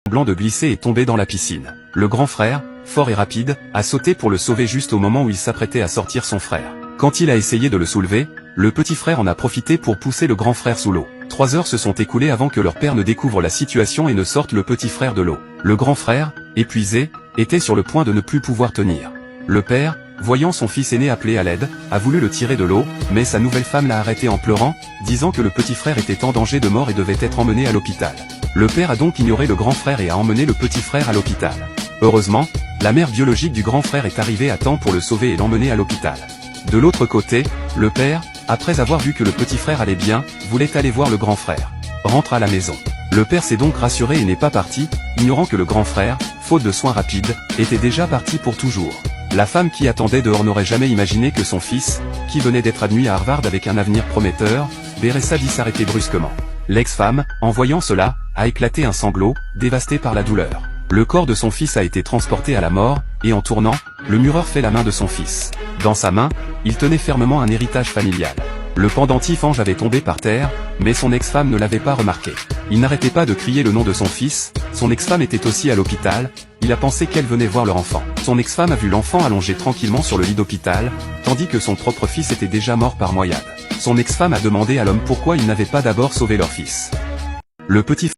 semblant de glisser et tomber dans la piscine. Le grand frère, fort et rapide, a sauté pour le sauver juste au moment où il s'apprêtait à sortir son frère. Quand il a essayé de le soulever, le petit frère en a profité pour pousser le grand frère sous l'eau. 3 heures se sont écoulées avant que leur père ne découvre la situation et ne sorte le petit frère de l'eau. Le grand frère, épuisé, était sur le point de ne plus pouvoir tenir. Le père, voyant son fils aîné appeler à l'aide, a voulu le tirer de l'eau, mais sa nouvelle femme l'a arrêté en pleurant, disant que le petit frère était en danger de mort et devait être emmené à l'hôpital. Le père a donc ignoré le grand frère et a emmené le petit frère à l'hôpital. Heureusement, la mère biologique du grand frère est arrivée à temps pour le sauver et l'emmener à l'hôpital. De l'autre côté, le père, après avoir vu que le petit frère allait bien, voulait aller voir le grand frère. Rentre à la maison. Le père s'est donc rassuré et n'est pas parti, ignorant que le grand frère, faute de soins rapides, était déjà parti pour toujours. La femme qui attendait dehors n'aurait jamais imaginé que son fils, qui venait d'être admis à Harvard avec un avenir prometteur, verrait sa vie s'arrêter brusquement. L'ex-femme, en voyant cela, a éclaté un sanglot, dévastée par la douleur. Le corps de son fils a été transporté à la mort, et en tournant, le mureur fait la main de son fils. Dans sa main, il tenait fermement un héritage familial. Le pendentif ange avait tombé par terre, mais son ex-femme ne l'avait pas remarqué. Il n'arrêtait pas de crier le nom de son fils, son ex-femme était aussi à l'hôpital, il a pensé qu'elle venait voir leur enfant. Son ex-femme a vu l'enfant allongé tranquillement sur le lit d'hôpital, tandis que son propre fils était déjà mort par noyade. Son ex-femme a demandé à l'homme pourquoi il n'avait pas d'abord sauvé leur fils. Le petit